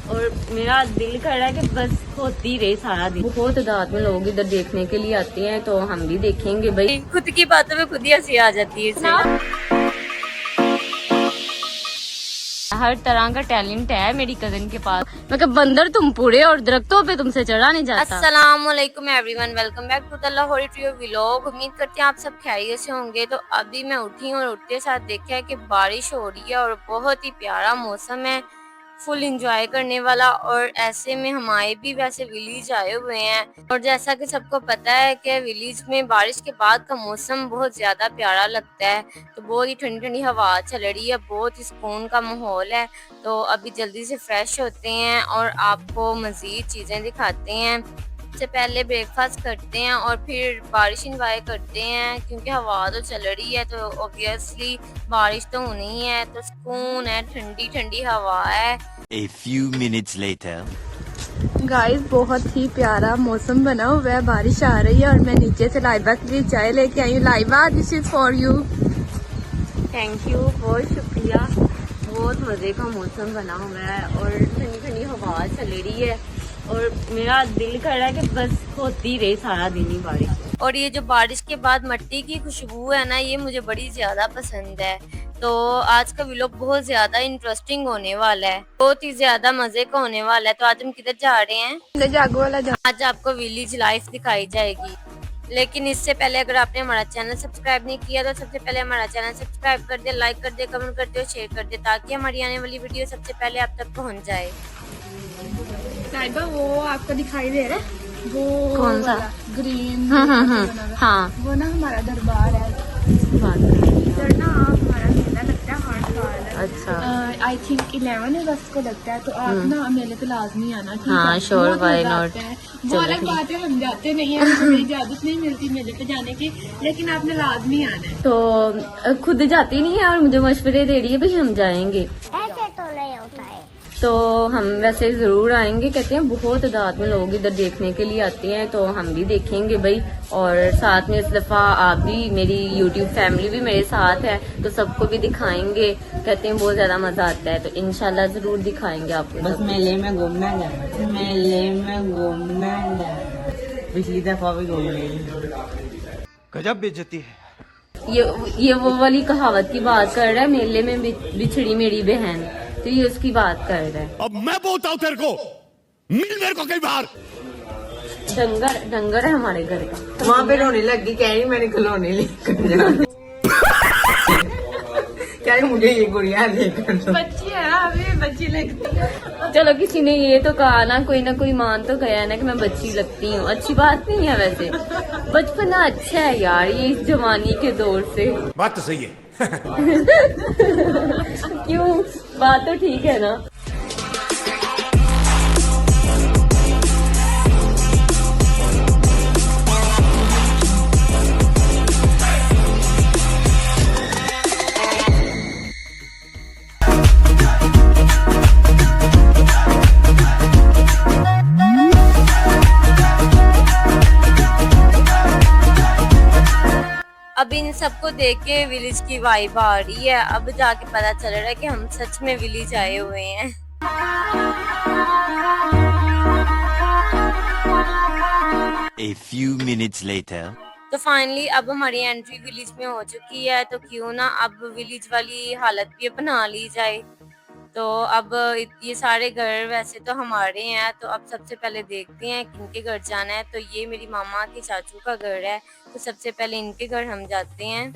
और मेरा दिल कर रहा है कि बस होती रहे सारा दिन। बहुत तादाद में लोग इधर देखने के लिए आते हैं, तो हम भी देखेंगे भाई। खुद की बातों में खुद ही हंसी आ जाती है। हर तरह का टैलेंट है मेरी कजन के पास। मैं कहा बंदर तुम पूरे और दरख्तों पे तुमसे चढ़ा नहीं जाता। अस्सलामुअलैकुम everyone, welcome back to the Lahori trio vlog. उम्मीद करते हैं आप सब खैरियत से होंगे। तो अभी मैं उठी हूँ और उठते साथ देखा है कि बारिश हो रही है और बहुत ही प्यारा मौसम है, फुल एंजॉय करने वाला। और ऐसे में हमारे भी वैसे विलेज आए हुए हैं और जैसा कि सबको पता है कि विलेज में बारिश के बाद का मौसम बहुत ज्यादा प्यारा लगता है। तो बहुत ही ठंडी ठंडी हवा चल रही है, बहुत ही सुकून का माहौल है। तो अभी जल्दी से फ्रेश होते हैं और आपको मजीद चीजें दिखाते हैं। सबसे पहले ब्रेकफास्ट करते हैं और फिर बारिश एंजॉय करते हैं, क्योंकि हवा तो चल रही है तो ऑब्वियसली बारिश तो होनी ही है। तो सुकून है, ठंडी ठंडी हवा है। A few minutes later. Guys बहुत ही प्यारा मौसम बना हुआ है, बारिश आ रही है और मैं नीचे से लाइबा के लिए चाय लेके आई हूँ। Laiba, this is for you. Thank you, बहुत शुक्रिया। बहुत मजे का मौसम बना हुआ है और ठंडी ठंडी हवा चल रही है और मेरा दिल कर रहा है कि बस होती रहे सारा दिन ही बारिश। और ये जो बारिश के बाद मिट्टी की खुशबू है ना, ये मुझे बड़ी ज्यादा पसंद है। तो आज का व्लॉग बहुत ज्यादा इंटरेस्टिंग होने वाला है, बहुत ही ज्यादा मजे का होने वाला है। तो आज हम किधर जा रहे हैं? जागो वाला आज आपको विलेज लाइफ दिखाई जाएगी। लेकिन इससे पहले अगर आपने हमारा चैनल सब्सक्राइब नहीं किया तो सबसे पहले हमारा चैनल सब्सक्राइब कर दे, लाइक कर दे, कमेंट कर दे और शेयर कर दे, ताकि हमारी आने वाली वीडियो सबसे पहले आप तक पहुंच जाए। लाइबा, वो आपको दिखाई दे रहा है? वो कौन सा? ग्रीन। हाँ, वो ना हमारा दरबार है। इधर ना हमारा मेला लगता है हर साल। अच्छा। आई थिंक 11 अगस्त को लगता है। तो आप ना मेले पे लाजमी आना। ठीक हाँ, है? sure, बहुत why मजा not? आता है। वो अलग बात है, हम जाते नहीं है, हमें इजाजत नहीं मिलती मेले पे जाने की, लेकिन आपने लाजमी आना है। तो खुद जाती नहीं है और मुझे मशवरे दे रही है भाई हम जाएंगे। ऐसे तो नहीं होता है। तो हम वैसे जरूर आएंगे, कहते हैं बहुत तादाद में लोग इधर देखने के लिए आते हैं, तो हम भी देखेंगे भाई। और साथ में इस दफा आप भी, मेरी YouTube फैमिली भी मेरे साथ है, तो सबको भी दिखाएंगे। कहते हैं बहुत ज्यादा मजा आता है, तो इंशाल्लाह जरूर दिखाएंगे आपको। बस मेले में घूमना है, मेले में घूमना है। पिछली दफा भी घूम गई। गजब बेइज्जती है। ये वो वाली कहावत की बात कर रहा है, मेले में बिछड़ी मेरी बहन, तो ये उसकी बात कर रहा है। अब मैं बोलता हूँ तेरे को, मिल मेरे को कई बार। डंगर है हमारे घर का। वहाँ पे रोने लग गई, कह रही मैंने खिलौने लेकर जाना। कह रही मुझे ये गुड़िया लेकर दो। बच्ची है ना, अभी बच्ची लगती है। चलो किसी ने ये तो कहा ना, कोई मान तो गया ना कि मैं बच्ची लगती हूँ। अच्छी बात नहीं है वैसे, बचपना अच्छा है यार, ये इस जवानी के दौर से। बात तो सही है। क्यों, बात तो ठीक है ना। अब इन सबको देख के विलेज की वाइब आ रही है। अब जाके पता चल रहा है कि हम सच में विलेज आए हुए हैं। A few minutes later. तो फाइनली अब हमारी एंट्री विलेज में हो चुकी है, तो क्यों ना अब विलेज वाली हालत भी अपना ली जाए। तो अब ये सारे घर वैसे तो हमारे हैं, तो अब सबसे पहले देखते हैं किनके घर जाना है। तो ये मेरी मामा के चाचू का घर है, तो सबसे पहले इनके घर हम जाते हैं।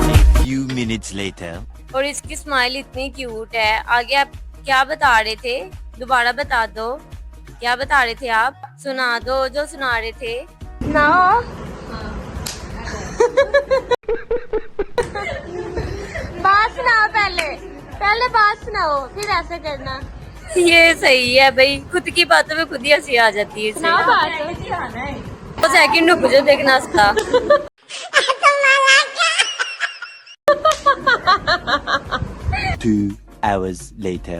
A few minutes later. और इसकी स्माइल इतनी क्यूट है। आगे आप क्या बता रहे थे, दोबारा बता दो, क्या बता रहे थे आप? सुना दो जो सुना रहे थे ना। बात सुनाओ, पहले बात सुनाओ, फिर ऐसे करना। ये सही है भाई, खुद की बातों में खुद ही हंसी आ जाती है। सुनाओ बात। तो सेकंड रुक जो, देखना था। 2 hours later.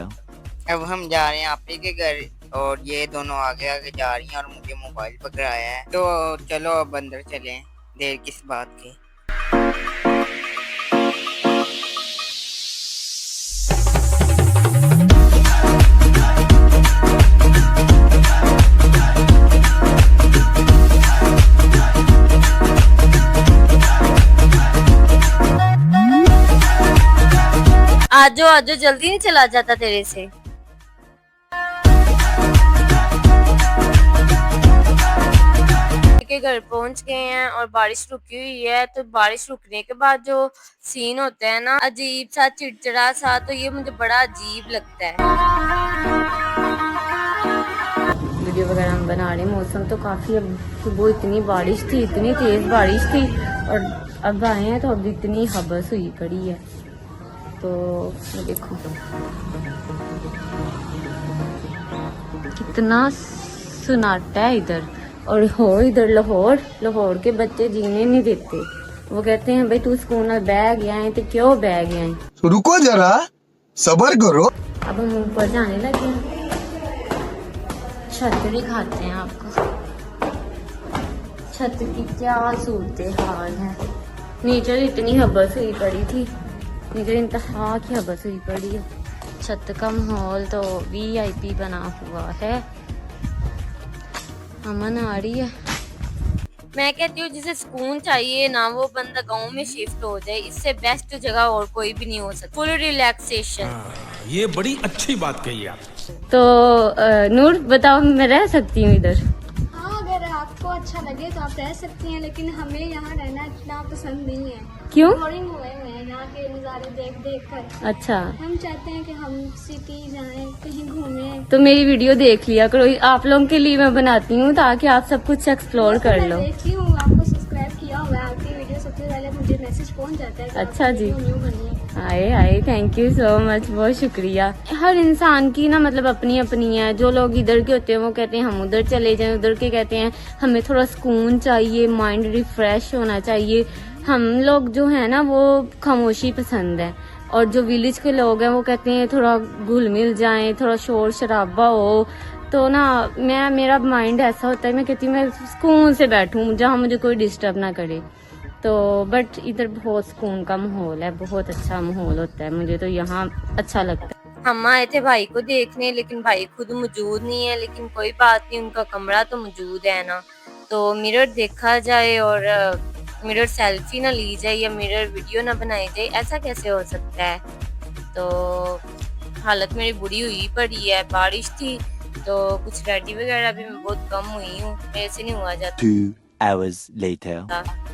अब हम जा रहे हैं आपी के घर और ये दोनों आगे आगे जा रही हैं और मुझे मोबाइल पकड़ाया है। तो चलो अब अंदर चलें, देर किस बात की। आज जल्दी नहीं चला जाता तेरे से। के घर पहुंच गए हैं और बारिश रुकी हुई है। तो बारिश रुकने के बाद जो सीन होता है ना, अजीब सा चिड़चिड़ा सा, तो ये मुझे बड़ा अजीब लगता है। वीडियो वगैरह हम बना रहे हैं। मौसम तो काफी, अब सुबह इतनी बारिश थी, इतनी तेज बारिश थी, और अब आए हैं तो अब इतनी हबस हुई पड़ी है। तो ये देखो कितना सन्नाटा है इधर। और हो इधर लाहौर के बच्चे जीने नहीं देते। वो कहते हैं भाई तू स्कूल में बह गया है तो क्यों बह गया है, तो रुको जरा सब्र करो। अब हम ऊपर जाने लगे हैं। छत दिखाते हैं आपको, छत की क्या सूरत हाल है। नीचे इतनी हबस हुई पड़ी थी, नीचे इंतहा की हबस हुई पड़ी है। छत का माहौल तो VIP बना हुआ है। अमन आ रही है। मैं कहती हूँ जिसे सुकून चाहिए ना, वो बंदा गांव में शिफ्ट हो जाए। इससे बेस्ट जगह और कोई भी नहीं हो सकती। Full relaxation. ये बड़ी अच्छी बात कही आप। तो नूर बताओ, मैं रह सकती हूँ इधर? हाँ, अगर आपको अच्छा लगे तो आप रह सकती हैं, लेकिन हमें यहाँ रहना इतना पसंद नहीं है। क्यों? बोरिंग हुए हैं यहाँ के नज़ारे देख कर। अच्छा, हम चाहते हैं कि हम सिटी जाएं, कहीं घूमें। तो मेरी वीडियो देख लिया करो। आप लोगों के लिए मैं बनाती हूँ ताकि आप सब कुछ एक्सप्लोर कर लो। देखी हूँ, आपको सब्सक्राइब किया हुआ है, आपकी वीडियो सबसे पहले मुझे मैसेज पहुँच जाता है। अच्छा जी, न्यू बनी है। आए थैंक यू सो मच, बहुत शुक्रिया। हर इंसान की ना मतलब अपनी अपनी है। जो लोग इधर के होते हैं वो कहते हैं हम उधर चले जाएं, उधर के कहते हैं हमें थोड़ा सुकून चाहिए, माइंड रिफ्रेश होना चाहिए। हम लोग जो है ना वो खामोशी पसंद है, और जो विलेज के लोग हैं वो कहते हैं थोड़ा घुल मिल जाए, थोड़ा शोर शराबा हो। तो ना मेरा माइंड ऐसा होता है, मैं कहती हूँ मैं सुकून से बैठूं जहाँ मुझे कोई डिस्टर्ब ना करे। तो बट इधर बहुत सुकून का माहौल है, बहुत अच्छा माहौल होता है, मुझे तो यहाँ अच्छा लगता है। हम आए थे भाई को देखने, लेकिन भाई खुद मौजूद नहीं है। लेकिन कोई बात नहीं, उनका कमरा तो मौजूद है ना। तो मिरर देखा जाए और मिरर सेल्फी ना ली जाए या मिरर वीडियो ना बनाई जाए, ऐसा कैसे हो सकता है? तो हालत मेरी बुरी हुई पड़ी है। बारिश थी तो कुछ रेडी वगैरह भी मैं बहुत कम हुई हूँ, मेरे से नहीं हुआ जाता। 2 hours later.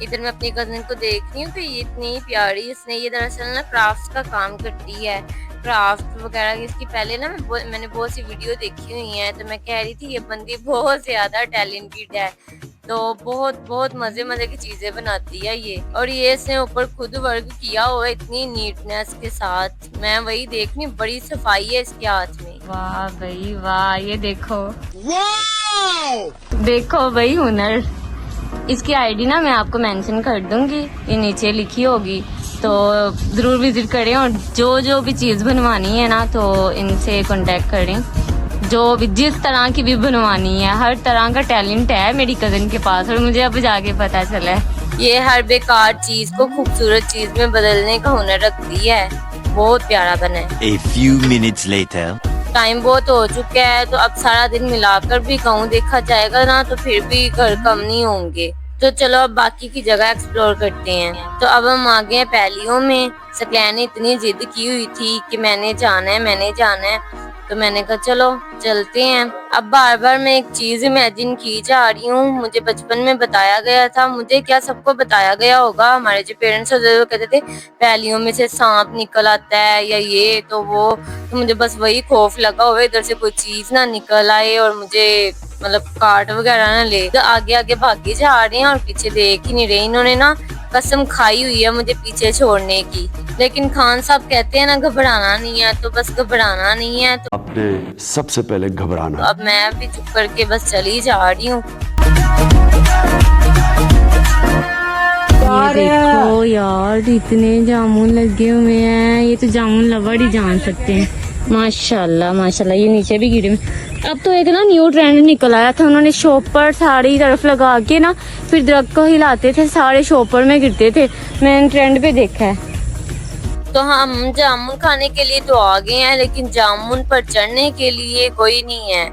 इधर मैं अपनी कजिन को देख रही हूँ कि ये इतनी प्यारी, इसने ये दरअसल ना क्राफ्ट का काम करती है, क्राफ्ट वगैरह। इसकी पहले ना मैंने बहुत सी वीडियो देखी हुई है, तो मैं कह रही थी ये बंदी बहुत ज्यादा टैलेंटेड है। तो बहुत मजे की चीजें बनाती है ये। और ये इसने ऊपर खुद वर्क किया हुआ है इतनी नीटनेस के साथ। मैं वही देख रही हूँ, बड़ी सफाई है इसके हाथ में। वाह भाई वाह, ये देखो देखो भाई हुनर। इसकी आईडी ना मैं आपको मेंशन कर दूंगी, ये नीचे लिखी होगी, तो जरूर विजिट करें। और जो भी चीज बनवानी है ना तो इनसे कांटेक्ट करें। जो भी जिस तरह की भी बनवानी है, हर तरह का टैलेंट है मेरी कजिन के पास, और मुझे अब जाके पता चला है ये हर बेकार चीज को खूबसूरत चीज में बदलने का हुनर रखती है। बहुत प्यारा बना है। A few minutes later. Time बहुत हो चुका है, तो अब सारा दिन मिलाकर भी कहूँ देखा जाएगा ना तो फिर भी घर कम नहीं होंगे। तो चलो अब बाकी की जगह एक्सप्लोर करते हैं। तो अब हम आ गए हैं पहलियों में। सकैन ने इतनी जिद की हुई थी कि मैंने जाना है, तो मैंने कहा चलो चलते हैं। अब बार बार मैं एक चीज इमेजिन की जा रही हूँ। मुझे बचपन में बताया गया था, मुझे क्या सबको बताया गया होगा, हमारे जो पेरेंट्स होते थे वो कहते थे पहलियों में से सांप निकल आता है या ये तो वो। तो मुझे बस वही खौफ लगा हुआ इधर से कोई चीज ना निकल आए और मुझे मतलब काट वगैरह ना ले। तो आगे भागे जा रहे हैं और पीछे देख ही नहीं रहे। इन्होंने ना कसम खाई हुई है मुझे पीछे छोड़ने की, लेकिन खान साहब कहते हैं ना घबराना नहीं है, तो बस घबराना नहीं है। तो आपने सबसे पहले घबराना। तो अब मैं भी चुप करके बस चली जा रही हूँ। देखो यार इतने जामुन लगे हुए हैं, ये तो जामुन लवर ही जान सकते हैं। माशाल्लाह ये नीचे भी गिरे। अब तो एक ना न्यू ट्रेंड निकल आया था, उन्होंने शॉपर सारी तरफ लगा के ना फिर दरख्त को हिलाते थे, सारे शॉपर में गिरते थे। मैंने ट्रेंड पे देखा है। तो हम जामुन खाने के लिए तो आ गए हैं, लेकिन जामुन पर चढ़ने के लिए कोई नहीं है।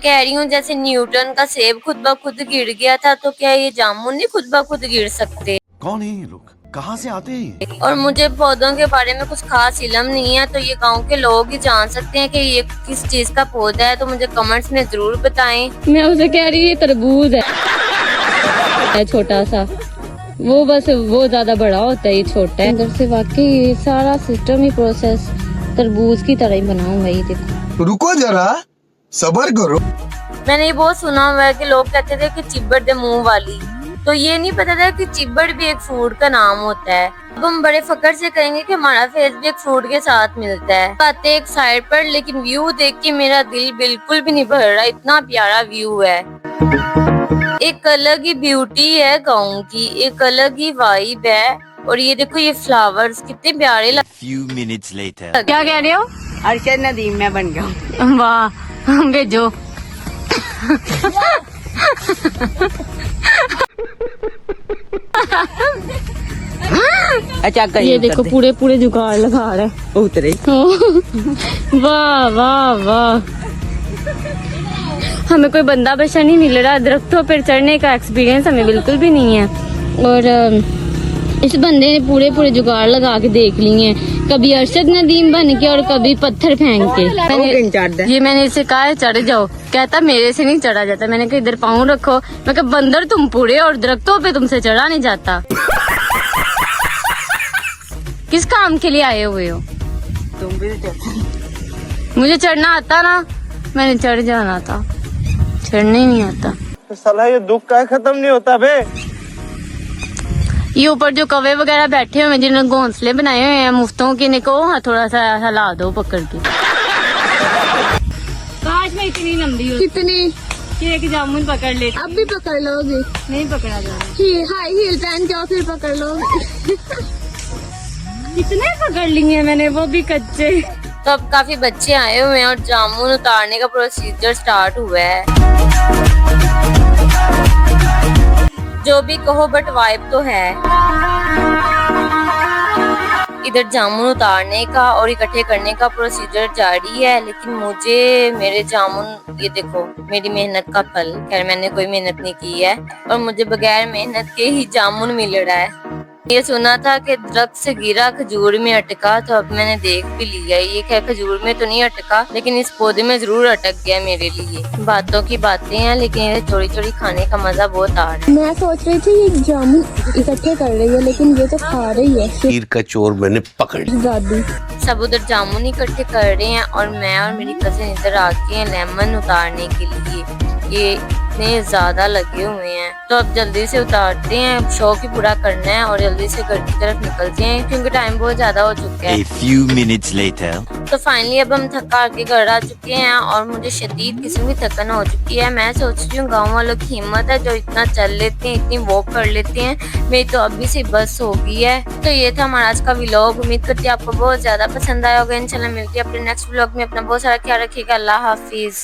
कह रही हूँ जैसे न्यूटन का सेब खुद ब खुद गिर गया था, तो क्या ये जामुन नहीं खुद ब खुद गिर सकते? कौन है ये लोग? कहाँ से आते हैं? और मुझे पौधों के बारे में कुछ खास इल्म नहीं है, तो ये गांव के लोग ही जान सकते हैं कि ये किस चीज का पौधा है, तो मुझे कमेंट्स में जरूर बताएं। मैं उसे कह रही हूँ तरबूज है छोटा सा, वो बस वो ज्यादा बड़ा होता है, ये छोटा है। अंदर से वाकई ये सारा सिस्टम ही प्रोसेस तरबूज की तरह ही बना हुआ है। ये देखो, रुको जरा, सबर करो। मैंने ये बहुत सुना हुआ है कि लोग कहते थे कि चिब्बड़ दे मुंह वाली, तो ये नहीं पता था कि चिब्बड़ भी एक फ्रूट का नाम होता है। अब हम बड़े फक्र से कहेंगे कि हमारा फेस भी एक फ्रूट के साथ मिलता है। बातें एक साइड पर, लेकिन व्यू देख के मेरा दिल बिल्कुल भी नहीं भर रहा, इतना प्यारा व्यू है। एक अलग ही ब्यूटी है गाँव की, एक अलग ही वाइब है। और ये देखो, ये फ्लावर्स कितने प्यारे Few minutes later. क्या कह रहे हो? अरशद नदीम मैं बन गया। वाह, भेजो। अच्छा ये देखो, पूरे पूरे जुगाड़ लगा रहे हैं। उतरे। वाह वाह वाह, हमें कोई बंदा बचा नहीं मिल रहा, दरख्तों पर चढ़ने का एक्सपीरियंस हमें बिल्कुल भी नहीं है। और इस बंदे ने पूरे पूरे जुगाड़ लगा के देख लिए हैं, कभी अरशद नदीम बन के और कभी पत्थर फेंक के। ये मैंने इसे कहा है चढ़ जाओ, कहता मेरे से नहीं चढ़ा जाता। मैंने कहा इधर पाँव रखो, मैं कहा बंदर तुम पूरे और दरख्तों पे तुमसे चढ़ा नहीं जाता। किस काम के लिए आए हुए हो? तुम भी मुझे चढ़ना आता ना, मैंने चढ़ जाना था, चढ़ने नहीं आता। साला ये दुख का खत्म नहीं होता बे। ये ऊपर जो कौवे वगैरह बैठे हुए हैं, जिन्होंने घोंसले बनाए हुए हैं मुफ्तों के, इनको थोड़ा सा हिला दो पकड़ के। काश मैं इतनी लंबी हो कितनी कि एक जामुन पकड़ ले। अब भी पकड़ लोगे? नहीं पकड़ा जाना। हाई हील पहन के और फिर पकड़ लोगे? कितने पकड़ लिए मैंने, वो भी कच्चे। तो अब काफी बच्चे आए हुए हैं और जामुन उतारने का प्रोसीजर स्टार्ट हुआ है। जो भी कहो बट वाइब तो है। इधर जामुन उतारने का और इकट्ठे करने का प्रोसीजर जारी है, लेकिन मुझे मेरे जामुन, ये देखो मेरी मेहनत का फल। खैर मैंने कोई मेहनत नहीं की है और मुझे बगैर मेहनत के ही जामुन मिल रहा है। ये सुना था कि दरख्त से गिरा खजूर में अटका, तो अब मैंने देख भी लिया। ये क्या खजूर में तो नहीं अटका, लेकिन इस पौधे में जरूर अटक गया मेरे लिए। बातों की बातें हैं, लेकिन ये चोरी चोरी खाने का मजा बहुत आ रहा है। मैं सोच रही थी ये जामुन इकट्ठे कर रही है, लेकिन ये तो खा रही है। तीर का चोर मैंने पकड़ लिया। दादी सब उधर जामुन इकट्ठे कर रहे हैं और मैं और मेरी कजिन इधर आके हैं लेमन उतारने के लिए। ये इतने ज्यादा लगे हुए हैं, तो अब जल्दी से उतारते हैं, शौक ही पूरा करना है और जल्दी से घर की तरफ निकलते हैं क्योंकि टाइम बहुत ज्यादा हो चुका है। A few minutes later. तो फाइनली अब हम थका के घर आ चुके हैं और मुझे शदीद किस्म की थकन हो चुकी है। मैं सोच रही हूँ गाँव वालों की हिम्मत है जो इतना चल लेते हैं, इतनी वॉक कर लेते हैं। मेरी तो अभी से बस हो गई है। तो ये था हमारा आज का व्लॉग। उम्मीद करती हूँ आपको बहुत ज्यादा पसंद आया होगा। इंशाल्लाह मिलती है अपने नेक्स्ट व्लॉग में। अपना बहुत सारा ख्याल रखिएगा। अल्लाह हाफिज।